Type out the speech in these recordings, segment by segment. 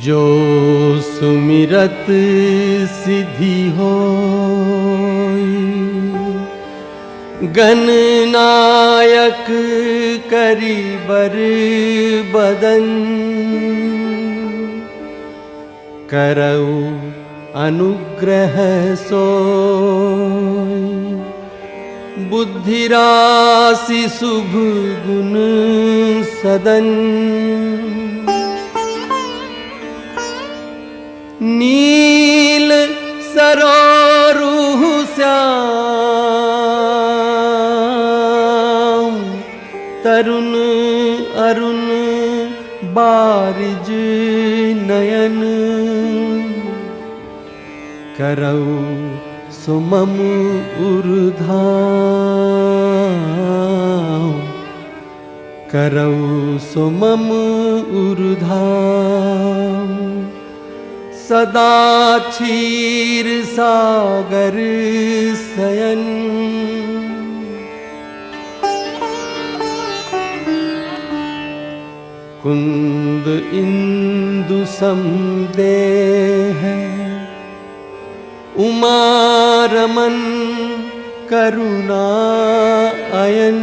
जो सुमिरत सिद्धि होई, गणनायक करी बर बदन, करऊ अनुग्रह सोई, बुद्धि राशि शुभ गुण सदन। नील सरोरुह श्याम, तरुण अरुण बारिज नयन, करऊ सुमम उर्धाम, करऊ सुमम उर्धाम। सदा क्षीर सागर शयन, कुंद इंदु समदेह, उमा रमन करुणा अयन,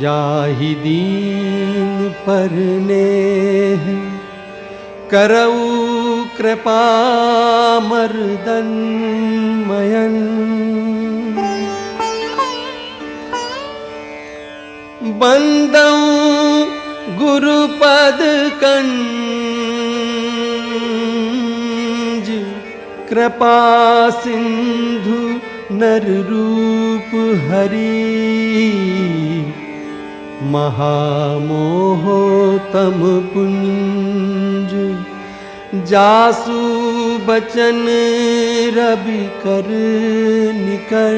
जाहि दीन परनेह, करऊ कृपा मर्दन मयन। बंदऊ गुरुपद कंज, कृपा सिंधु नर रूप हरि, महामोहोतम पुंज, जासु बचन रवि कर निकर।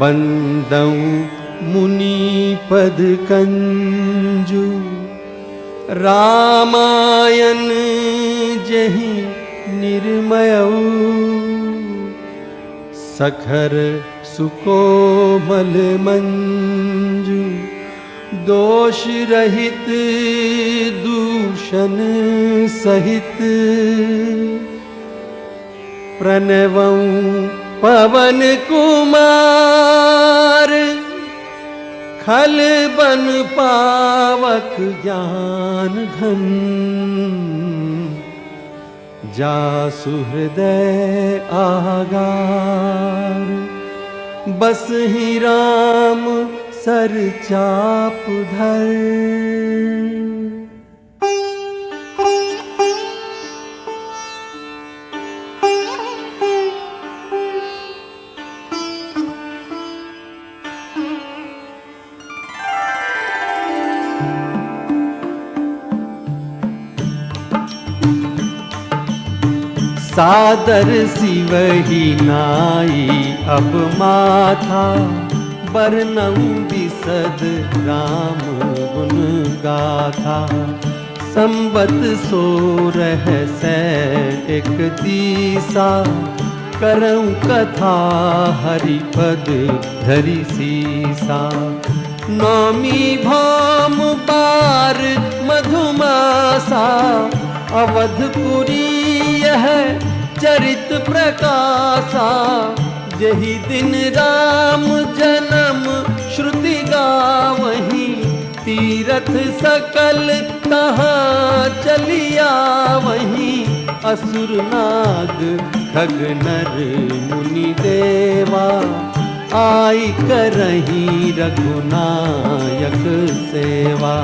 बंदऊ मुनि पद कंजु, रामायण जहि निर्मयऊ, सखर सुकोमल मंजु, दोष रहित दूषण सहित। प्रणवं पवन कुमार, खल बन पावक ज्ञान घन, जासु हृदय आगार, बस ही राम सर चाप धर। सादर सिवही नाई अब माथा, बरनऊ बिसद राम गुण गाथा। संबत 16 एक दिसा, करऊं कथा हरिपद धरि सीसा। नौमी भौम पार मधुमासा, अवधपुरी यह चरित प्रकाशा। यही दिन राम जन्म श्रुति गावहीं, तीरथ सकल तहाँ चलिया वहीं। असुर नाग खग नर मुनि देवा, आई करहीं रघुनायक सेवा।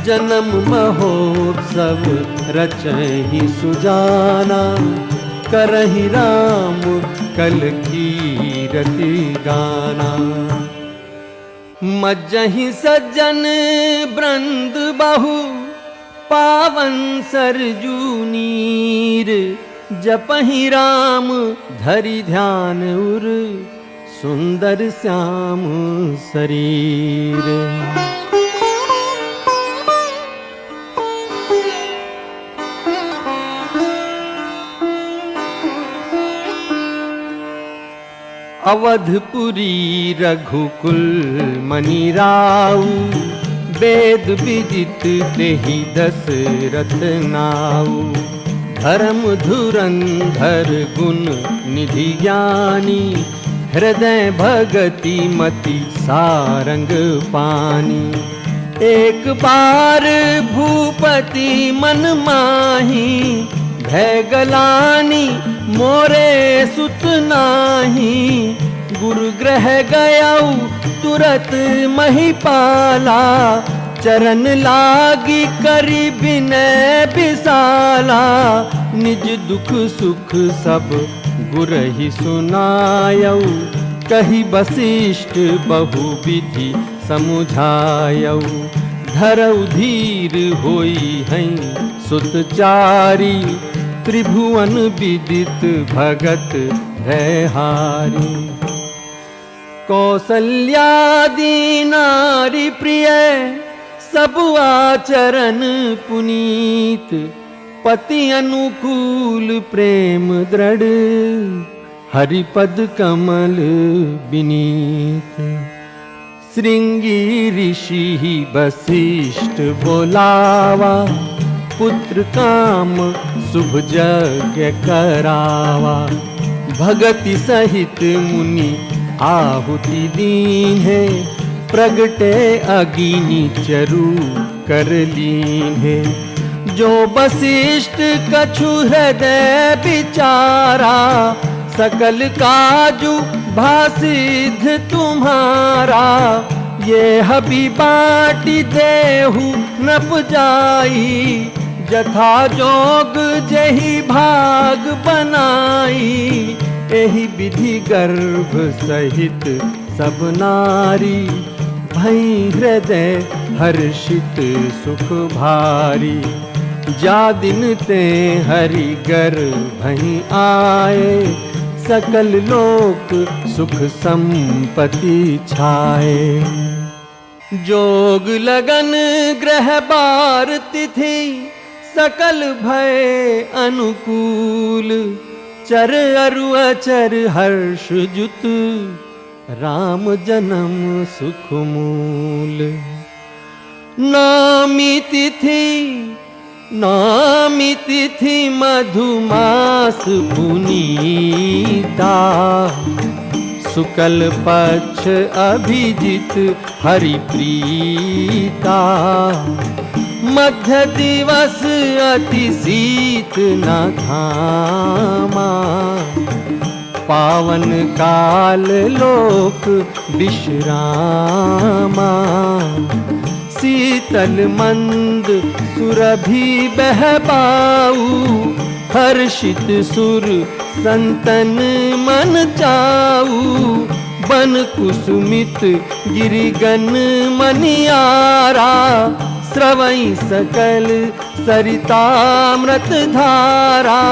जन्म महोत्सव रचहि सुजाना, करहि राम कल कीरति गाना। मज्जहि सज्जन वृंद बहु, पावन सरजू नीर, जपहि राम धरि ध्यान उर, सुंदर श्याम शरीर। अवधपुरी रघुकुल मनि राउ, वेद विदित तेहि दशरथ नाउ। धर्म धुरंधर गुण निधि ज्ञानी, हृदय भगति मति सारंग पानी। एक बार भूपति मन माही, भय गलानी मोरे सुत नाही। गुरु ग्रह गयऊ तुरत महिपाला, चरण लागी करी बिनय बिसाला। निज दुख सुख सब गुरहि सुनायऊ, कही वशिष्ठ बहुविधि समुझायऊ। धरऊ धीर होई हैं सुतचारी, त्रिभुवन विदित भगत रहारी। कौसल्यादि नारी प्रिय, सब आचरण पुनीत। पति अनुकूल प्रेम दृढ़, हरिपद कमल विनीत। श्रृंगी ऋषि वशिष्ठ बोलावा, पुत्र काम शुभ यज्ञ करावा। भगति सहित मुनि आहुति दीन है, प्रगटे अग्नि चरु कर लीन है। जो वशिष्ठ कछु हृदय विचारा, सकल काजु भासिद्ध तुम्हारा। ये हबी बाटी देहु नप जाई, जथा जोग जही भाग बनाई। एहि विधि गर्भ सहित सब नारी, भई हृदय हर्षित सुख भारी। जा दिन ते हरि गर्भहि आए, सकल लोक सुख संपत्ति छाए। जोग लगन ग्रह बार तिथि, सकल भय अनुकूल। चर अरु अचर हर्ष जुत, राम जन्म सुख मूल। नामी तिथि मधुमास पुनीता। शुक्ल पक्ष अभिजित हरि प्रीता। मध्य दिवस अति शीत न घामा, पावन काल लोक विश्रामा। शीतल मंद सुरभि बहबाऊ, हर्षित सुर संतन मन चाऊ। बन कुसुमित गिरिगन मनियारा, स्रवई सकल सरितामृत धारा।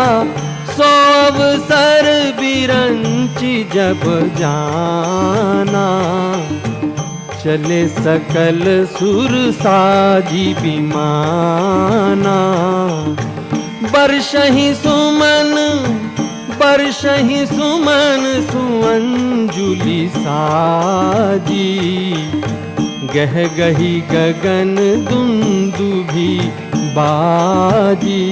सो अवसर बिरंचि जब जाना, चले सकल सुर साजी विमाना। बरसहि सुमन सुअंजुलि साजी। गह गही गगन दुंदुभि बाजी।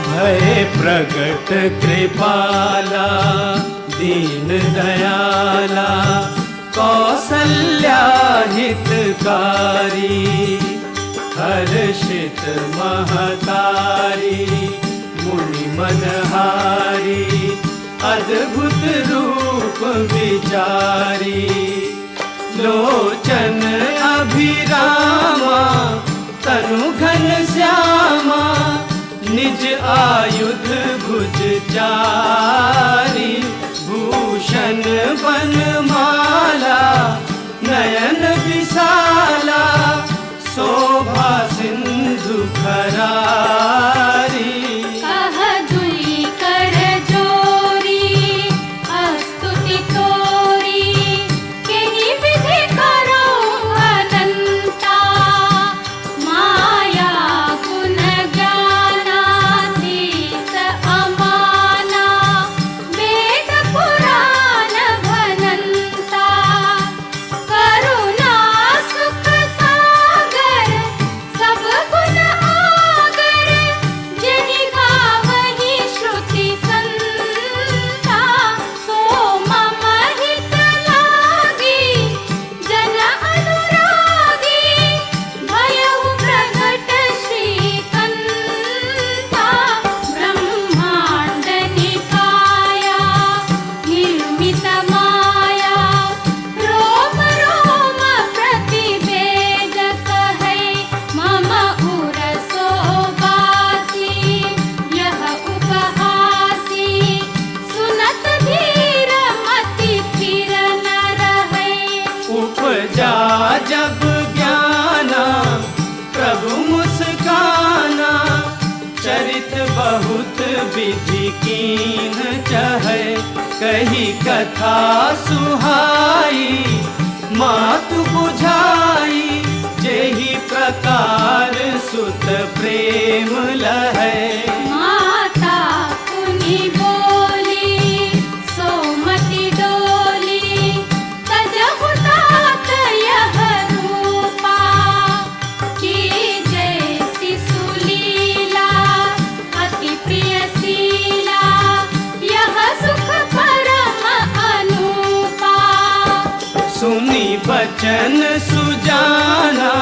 भय प्रगट कृपाला, दीन दयाला। कौसल्या हितकारी, हर्षित महतारी। मुनि मनहारी, अद्भुत रूप विचारी। लोचन अभिरामा तनु घन श्यामा निज आयुध भुज चारी भूषण बनमाला नयन विशाला शोभा सिंधु खरारी कह दुई कर जोरी अस्तुति तोरी केहि विधि करो अनंता माया गुण ज्ञानातीत अमाना वेद पुराण भनंता करुणा सुख सागर सब गुण आगर जिनि गावहि श्रुति संता सो मम हित लागी जन अनुरागी भयउ प्रगट श्रीकंता ब्रह्मांड निकाया निर्मित माया रोम रोम प्रतिवेदक है मम उरसो बासी यह उपहासी सुनत धीर मति फिर न रहे उपजा जब ज्ञाना प्रभु मुस्काना चरित बहुत विधि कीन चहे कही कथा सुहाई मातु बुझाई जेहि प्रकार सुत प्रेम लहै माता पुनि बोली सोमति डोली तजहु तात यह रूपा की जैसी सुलीला अति प्रिय शीला यह सुख परम अनूपा सुनी बचन सुजाना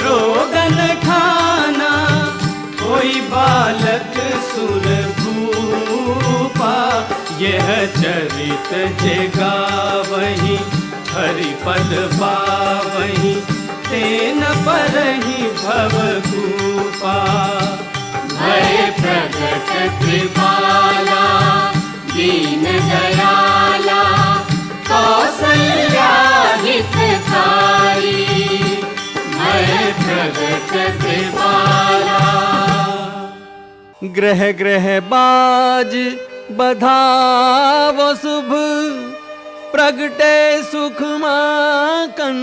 रोगन खाना कोई बालक सुर भूपा यह चरित जगावहि हरिपद पावहि तेन परहि भवभूपा भय प्रगट कृपाला दीन दयाला कौसल्या हितकारी भय प्रगट कृपाला ग्रह ग्रह बाज बधावो शुभ प्रगटे सुख माकंद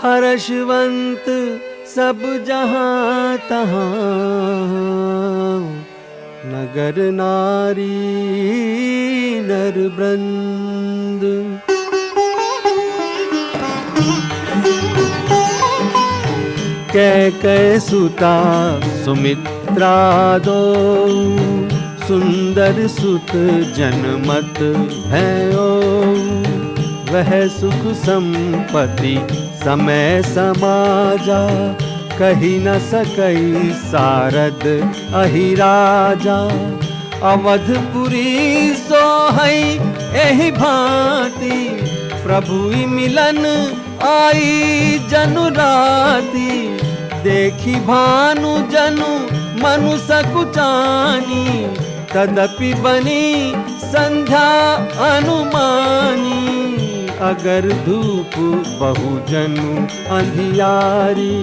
हर्षवंत सब जहाँ तहाँ नगर नारी नर वृंद कैकय सुता सुमित्रा दो सुंदर सुत जनमत भयो वह सुख संपत्ति समय समाजा कही न सकई सारद अहिराजा अवधपुरी सोहई एहि भांति प्रभु मिलन आई जनु राती देखी भानु जनु मनु सकुचानी तदपि बनी संध्या अनुमानी अगर धूप बहुजनु अंधियारी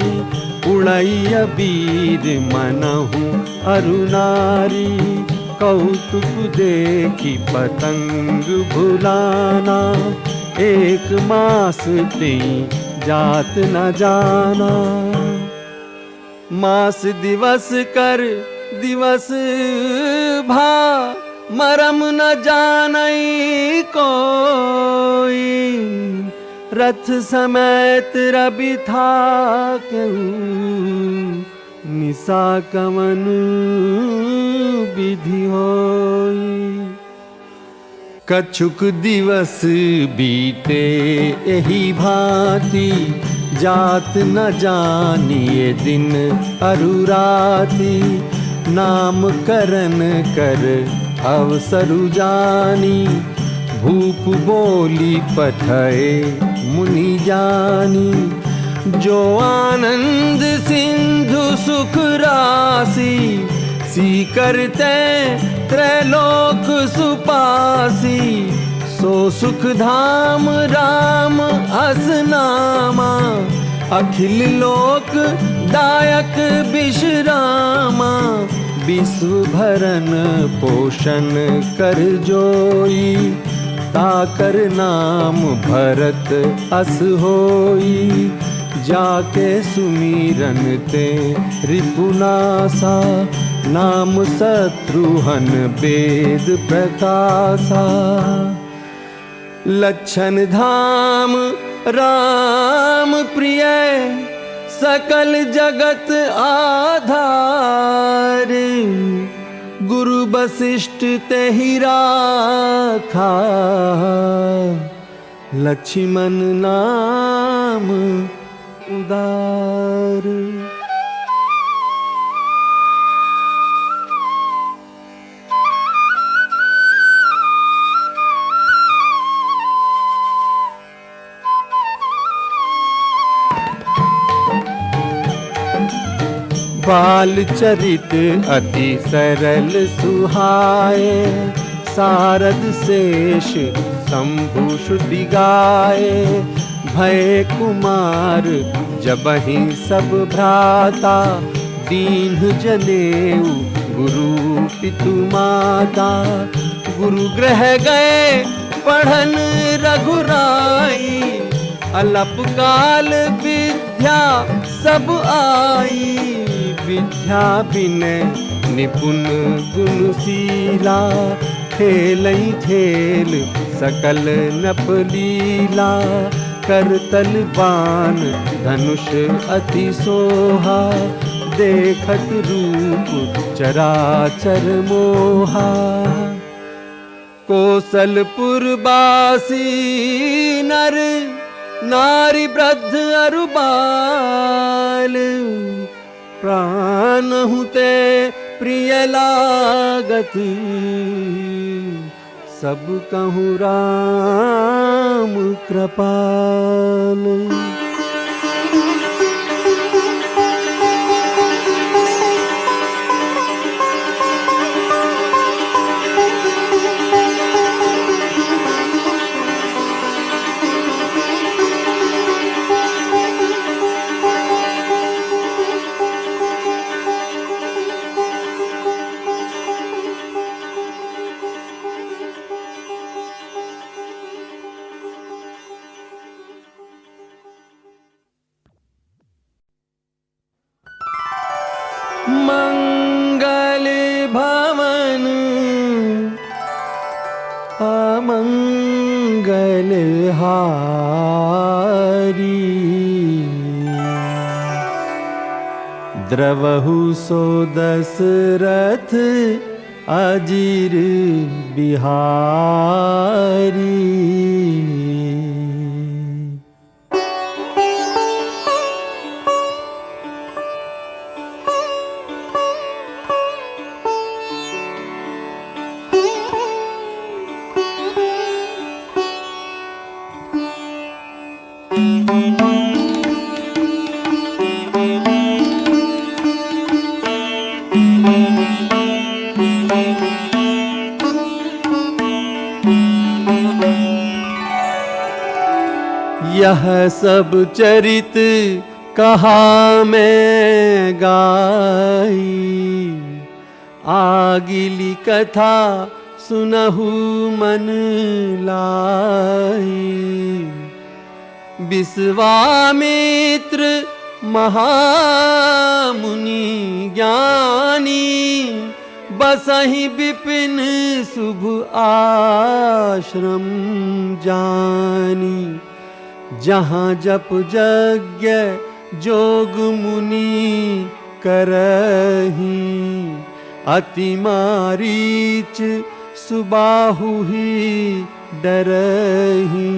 उड़ैय वीर मनहु अरुनारी कौतुक देखी पतंग भुलाना एक मास ते जात न जाना मास दिवस कर दिवस भा मरम न जानई कोई रथ समेत रवि था निशा कवन विधि होई कछुक दिवस बीते एही भांति जात न जानिए दिन अरुराती नाम करन कर अवसरु जानी भूप बोली पठए मुनि जानी, जो आनंद सिंधु सुख राशि, सी करते त्रैलोक सुपासी। सो सुख धाम राम असनामा, अखिल लोक दायक विश्रामा। विश्व भरन पोषण कर जोई, ताकर नाम भरत अस होई। जाके सुमीरन ते रिपुनासा, नाम शत्रुहन वेद प्रकाशा। लक्षण धाम राम प्रिय, सकल जगत आधार। गुरु वशिष्ठ तेहि राखा, लक्ष्मण नाम उदार। बाल चरित अति सरल सुहाए, सारद शेष शंभु श्रुति गाए। भय कुमार जबहि सब भ्राता, दीन जनेऊ गुरु पितु माता। गुरु ग्रह गए पढ़न रघुराई, अलप काल विद्या सब आई। विद्या बिनय निपुण गुणशीला, खेलई खेल सकल नप लीला। करतल बाण धनुष अति सोहा, देखत रूप चराचर मोहा। कौशलपुर बासी नर, नारी वृद्ध अरु बाल। प्राण हुते प्रिय लागत, सब कहूँ राम कृपाल। मंगल भवन अमंगल हारी, द्रवहु सो दशरथ अजीर बिहारी। यह सब चरित कहा मैं गाई, आगिली कथा सुनहु मन लाई। विश्वामित्र महामुनि ज्ञानी, बसहि विपिन शुभ आश्रम जानी। जहाँ जप यज्ञ जोग मुनि करही, अति मारीच सुबाहु ही डरही।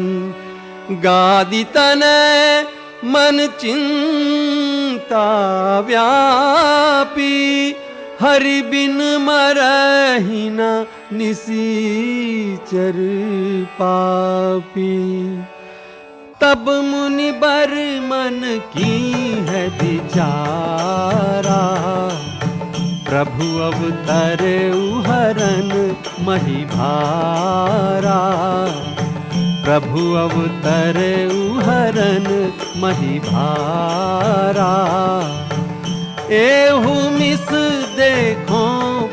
गादि तनय मन चिंता व्यापी, हरि बिन मरहि न निसीचर पापी। तब मुनि बर मन की है विचारा, प्रभु अवतरे हरन मही भारा। प्रभु अवतरे हरन मही भारा। एहू मिस देखो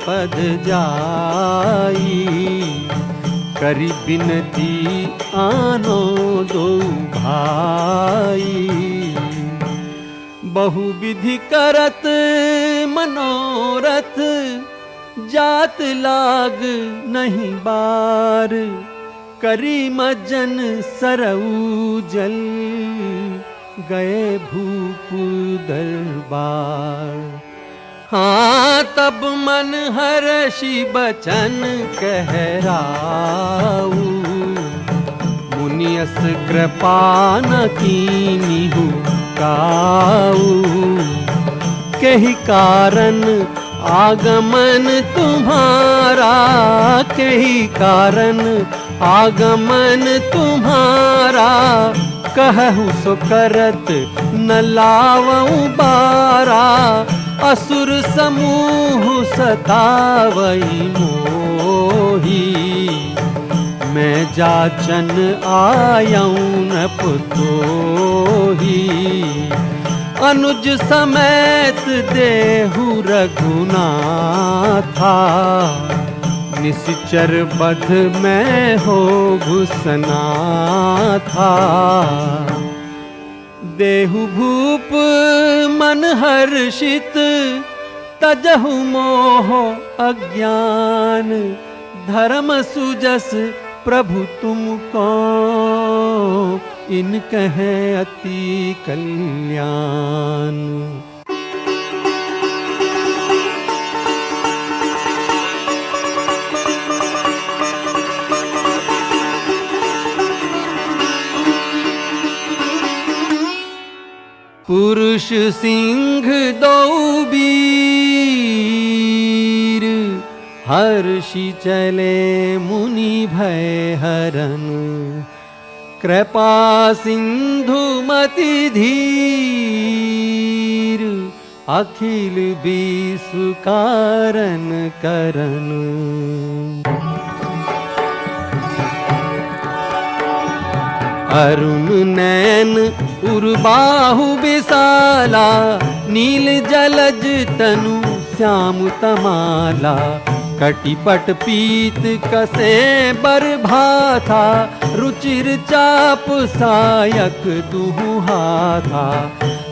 पद जाई, करी बिनती आनो दो भाई। बहु विधि करत मनोरथ, जात लाग नहीं बार। करी मज्जन सरऊ जल, गए भूप दरबार। हाँ तब मन हर्षि बचन कहराऊ, मुनियस कृपा न कीन्हु काऊ। कही कारण आगमन तुम्हारा, कही कारण आगमन तुम्हारा। कहु सो करत न लावऊं बारा, असुर समूह सतावई मोही। मैं जाचन आयऊं न पुतोही, अनुज समेत देहु रघुनाथा। निश्चर बध में हो घुसना था, देहु भूप मन हर्षित। तजहु मोह अज्ञान, धर्म सुजस प्रभु तुमको। इन कहे अति कल्याण। पुरुष सिंह दो वीर, हर्षि चले मुनि भय हरन। कृपा सिंधु मति धीर, अखिल विश्व कारण करन। अरुण नैन उर्बाहु विशाला, नील जलज तनु श्याम तमाला। कटिपट पीत कसे बर भाथा, रुचिर चाप सायक दुहु हाथा।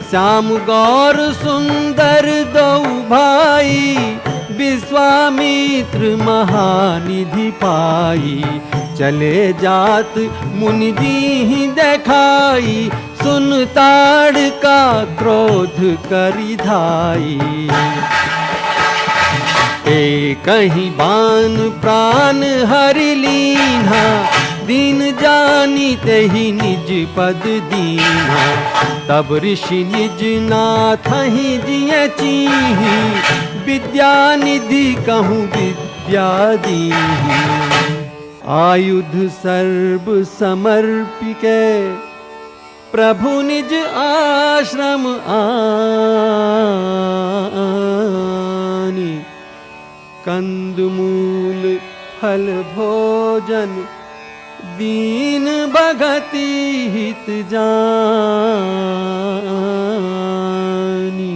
श्याम गौर सुंदर दो भाई, विश्वामित्र महानिधि पाई। चले जात मुनि दीहि देखाई, सुन ताड़ का क्रोध करि धाई। कहीं बान प्राण हरि लीन्हा, दीन जानी तेहि निज पद दीन्हा। तब ऋषि निज नाथ ही जिय चीहि, विद्या निधि कहूँ विद्या दीहि। आयुध सर्व समर्पिके, प्रभु निज आश्रम आनी। कंदमूल फल भोजन, दीन भगति हित जानी।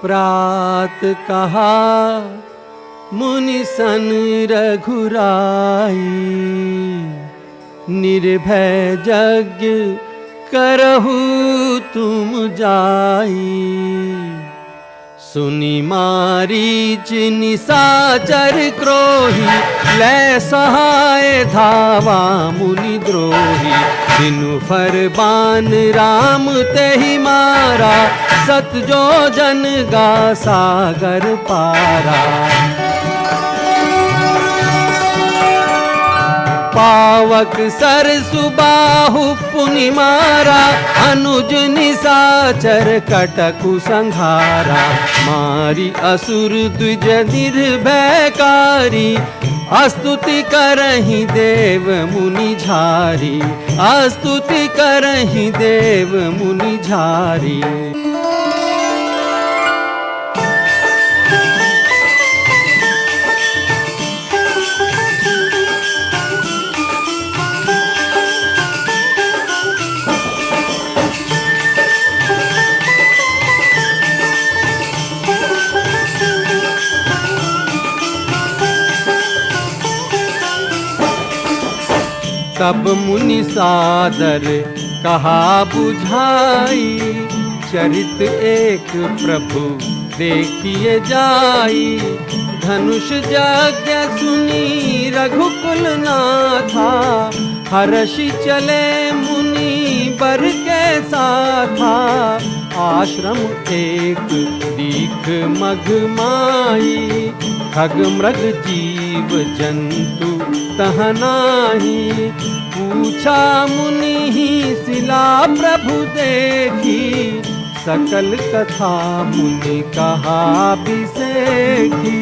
प्रात कहा मुनि सन रघुराई, निर्भय यज्ञ करहु तुम जाई। सुनि मारीच निशाचर क्रोही, लै सहाय धावा मुनि द्रोही। बिनु फरमान राम तेहि मारा, सत जो जन गा सागर पारा। पावक सर सुबाहु पुनि मारा, अनुज निशाचर कटकु संहारा। मारी असुर द्विज निर्भयकारी, स्तुति करहि देव मुनि झारी, स्तुति करहि देव मुनि झारी। तब मुनि सादर कहा बुझाई, चरित एक प्रभु देखिए जाई। धनुष यज्ञ सुनी रघुकुल नाथा, हर्षि चले मुनि बर के साथा। आश्रम एक दीख मघ माही, खग मृग जीव जंतु तह नाही। पूछा मुनि ही शिला प्रभु देखी, सकल कथा मुनि कहा बिसेखी।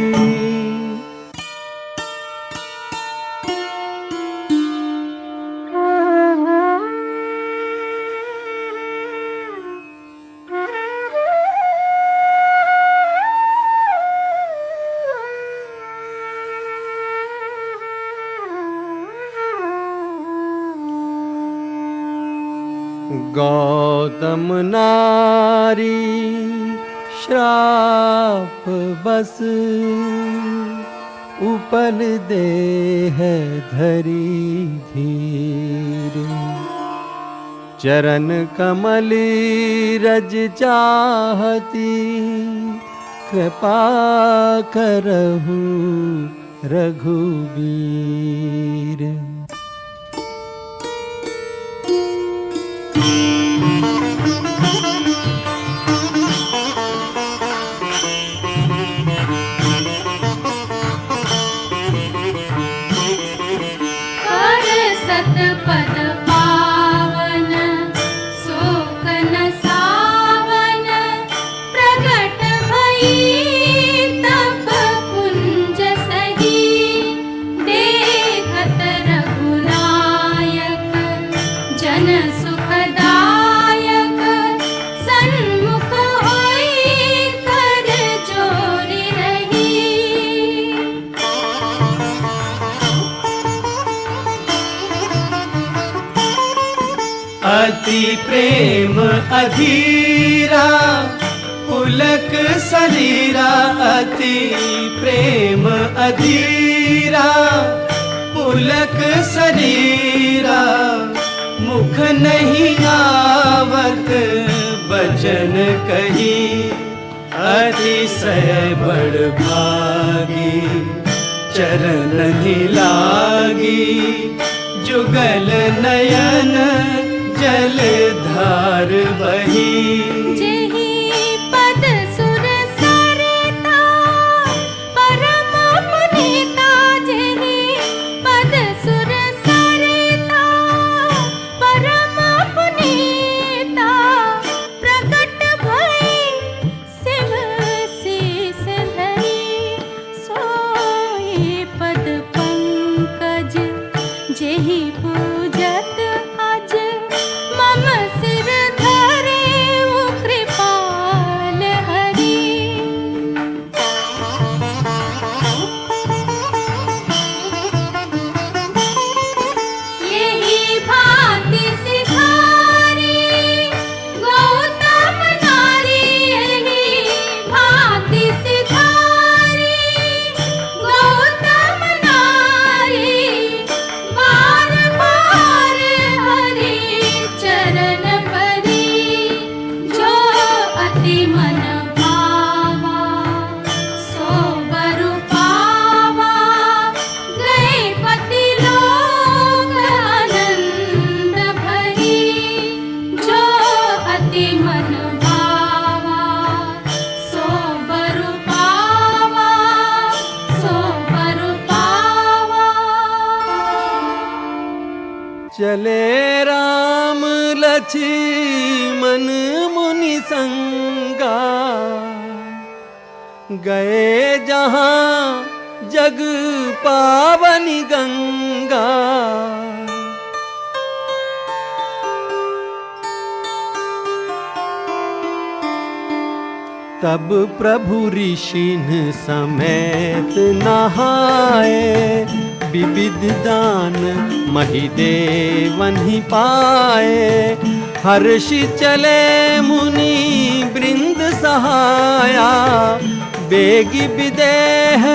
गौतम नारी श्राप बस, उपल देह धरी धीर। चरण कमल रज चाहती, कृपा करहु रघुबीर। सतपद पावन शोक न सावन, प्रगट भई तब कुंज सही। देखत रघुनायक जन सुखदायक, सन्मुख होई कर जोरि रही। अति प्रेम अधीरा पुलक शरीरा, अति प्रेम अधीरा पुलक शरीरा। मुख नहीं आवत बचन कही, अतिशय बड़ भागी चरण ही लागी। जुगल नयन जल धार बही, जेहि पद सुर सरता परम पुनीता। जेहि पद सुर सरता परम पुनीता, प्रकट भई शिव शीस धरी। सोई पद पंकज जेहि पूजत अज, मम सिर धरे वो कृपाल हरि। यही भांति सिधारी गौतम नारी, यही भांति सिधारी गौतम नारी। बार बार हरि चरण परी, जो अति मन भावा सो बर पावा। गए पति लोक आनंद भरी, जो अति मन भावा सो बर पावा, सो बर पावा। चले राम लक्ष्मण मुनि संगा, गए जहाँ जग पावनी गंगा। तब प्रभु ऋषिन समेत नहाए, विविध दान महिदेवन ही पाए। हर्षि चले मुनि वृंद सहाया, बेगी विदेह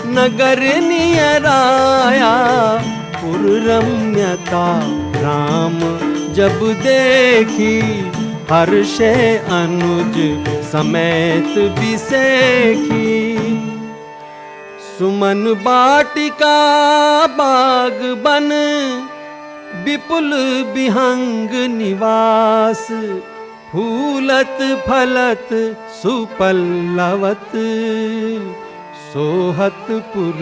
नगर नियराया। पुर रम्यता राम जब देखी, हर्षे अनुज समेत बिसेखी। सुमन बाटिका बाग बन, विपुल विहंग निवास। फूलत फलत सुपल्लवत, सोहत पुर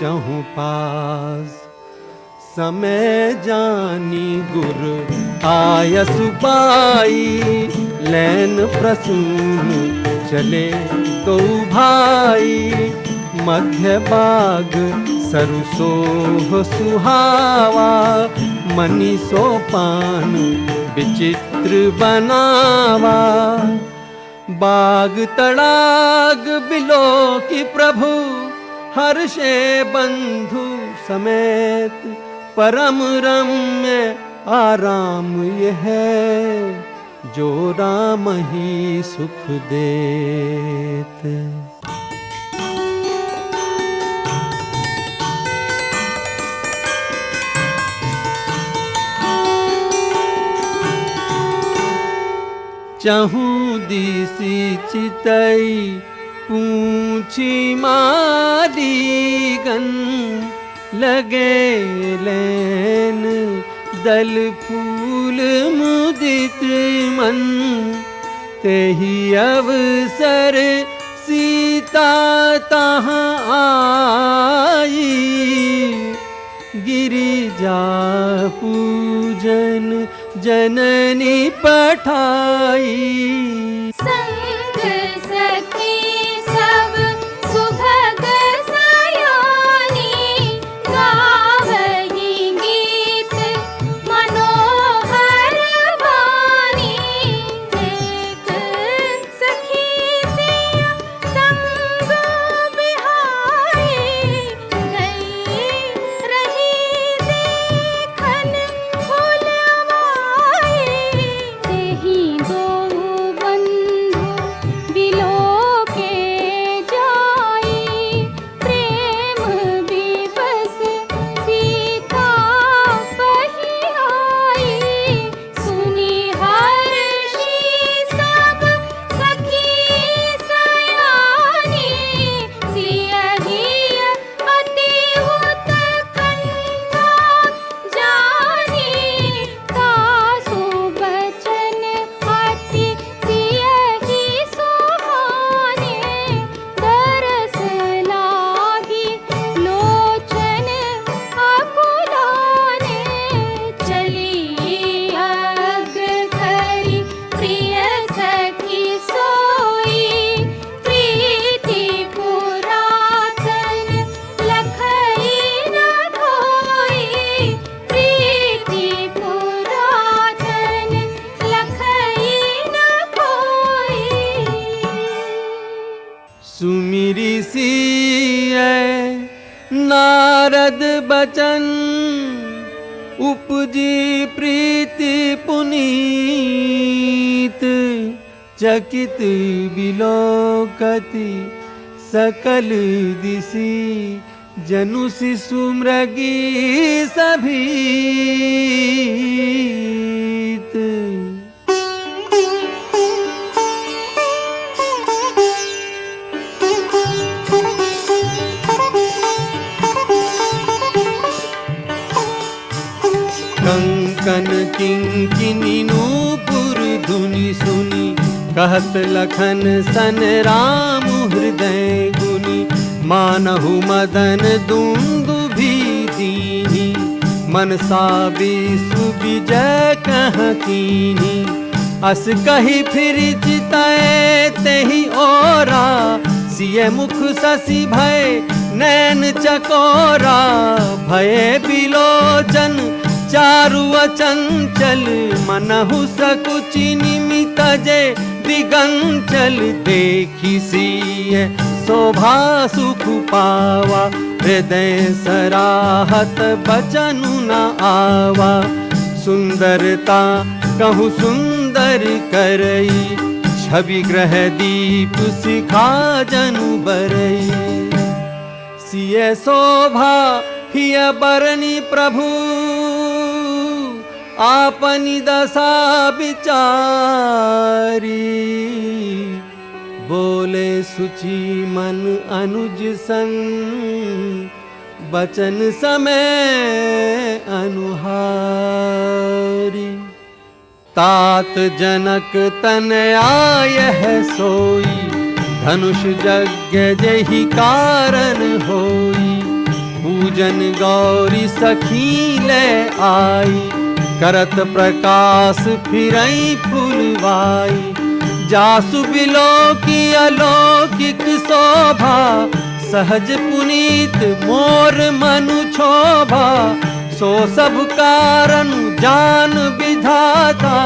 चहुँ पास। समय जानी गुर आयस पाई, लैन प्रसून चले दो भाई। मध्य बाग सरुसोह सुहावा, मनि सोपान विचित्र बनावा। बाग तड़ाग बिलो की प्रभु, हर्षे बंधु समेत। परम रम्य आराम यह है, जो राम ही सुख देत। चहूँ दिसि चितई पूछी मारीगन। लगे लेन दल फूल मुदित मन, तेहि अवसर सीता तहाँ आई। गिरिजा पूजन जननी पठाई। संग सखी सब सुभग सयानी, गावही गीत मनोहर वाणी। एक सखी सिया संग बिहाई, गई रही देखन फुलवाई। तेहि दो बंधु बिलो के जाई, प्रेम विवश सीता पही आई। सुनि हर्षि सब सखी सयानी, सियहि अति उत्कंठा जानी। तासु बचन अति सियहि सुहाने, दरस लागी लोचन आकुलाने। चली अग्र करी प्रिय सखी सोई, प्रीति पुरातन लखई न खोई। प्रीति पुरातन लखई न खोई। सुमिरि सिय नारद बचन, उपजी प्रीति पुनीत। चकित बिलोकति सकल दिशि, जनु शिशु मृगी सभीत। कंकन किंकिनी नूपुर धुनि सुनी, कहत लखन सन राम हृदय गुनी। मानहु मदन दुंदुभि दीनी, मनसा विश्व विजय कह कीनी, अस कही फिर चितय तेहि ओरा, सिय मुख शशि भय नैन चकोरा, भय बिलोचन चारु अचंचल, मनहु सकुचि निमित जे दिगंचल, देखी सिय शोभा सुख पावा, हृदय सराहत बचनु न आवा, सुंदरता कहु सुंदर करई, छवि ग्रह दीप सिखा जनु बरई, सिय शोभा हिय बरनी प्रभु, आपनी दशा विचारी, बोले सुचि मन अनुज संग, बचन समय अनुहारी, तात जनक तन आयह सोई, धनुष यज्ञ जेहि कारण होई, पूजन गौरी सखी ले आई, करत प्रकाश फिरई फुलवाई, जासु बिलो की अलौकिक शोभा, सहज पुनीत मोर मनु क्षोभा, सो सब कारण जान विधाता,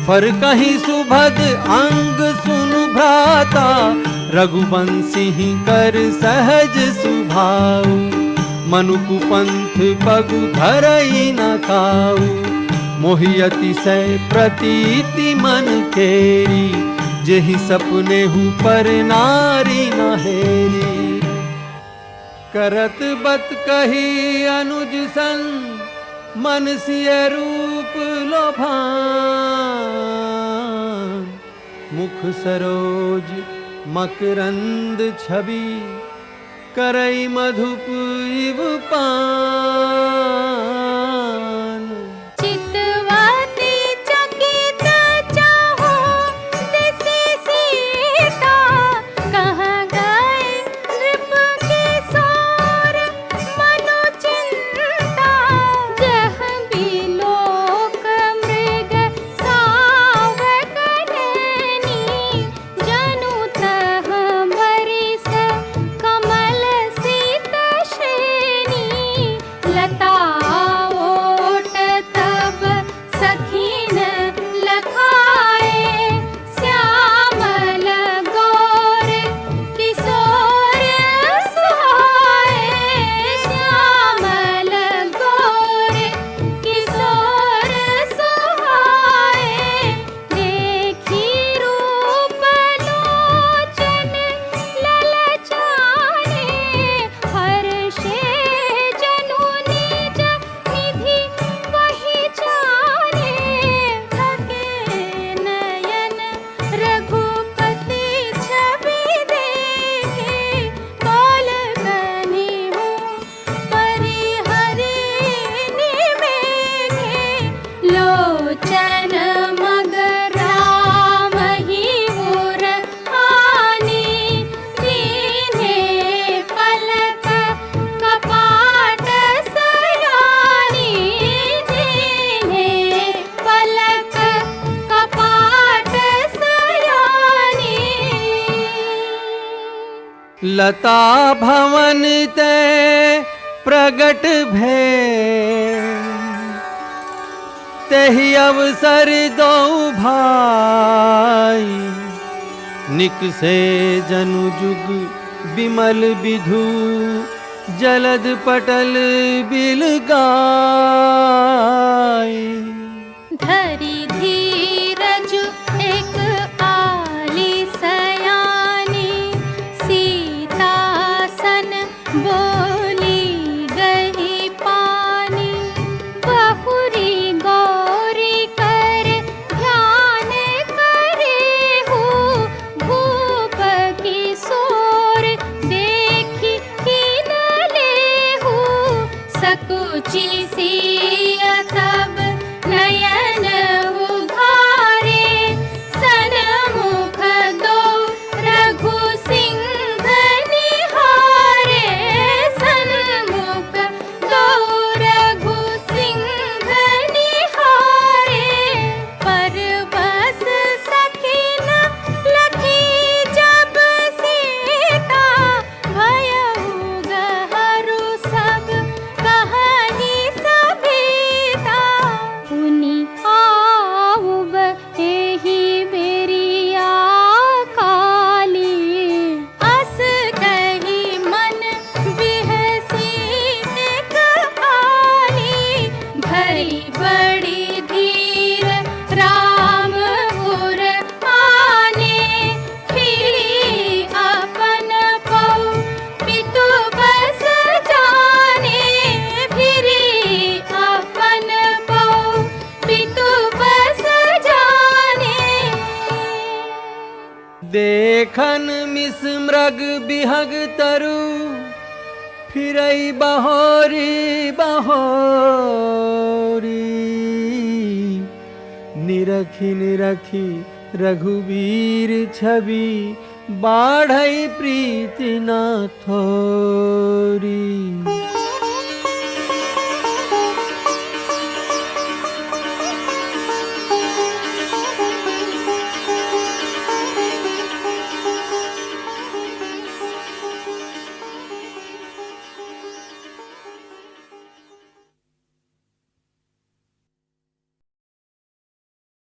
फर कहीं सुभद अंग सुनु भ्राता, रघुवंशी कर सहज सुभाऊ, मनु कुपंथ पगु धरई न खाऊ, मोहि अतिशय प्रतीति मन केरी, जेहि सपने हूँ पर नारी न हेरी, करत बत कही अनुज सन, मन सिय रूप लोभान, मुख सरोज मकरंद छवि, करई मधुप इव पान, चितवती चकित चाहो दिसि सीता, कहाँ गए नृप किशोर मनु चिंता, जह बिलोक मृग सावक नैनी, जनु तह बरिस कमल सीत श्रेणी, लता ओट तब सखीन लखाए, श्यामल गौर किशोर सुहाए, श्यामल गौर किशोर सुहाए, देखी रूप लोचन ललचाने, हर्षे जनु निज निधि वही जाने, थके नयन रघुपति छवि देखे, बोल कनि हूँ परिहरि निमेघे, लोचन मग राम ही उर आनी, दीन्हे पलक कपाट सयानी, दीन्हे पलक कपाट सयानी, लता भवन ते प्रगट भे, तेहि अवसर दो भाई, निकसे जनु जुग विमल विधु, जलद पटल बिल गाय, धरि धीरज एक आली सयानी, सीतासन बोली गही पानी, बहुरी गौरी कर ध्यान करे हूँ, भूप किशोर देखी कीन लेहू, सकुचि सिय तब नयन देखन मिस मृग बिहग तरु फिरई बहोरी बहोरी निरखी निरखी रघुवीर छवि बाढ़ई प्रीति न थोरी।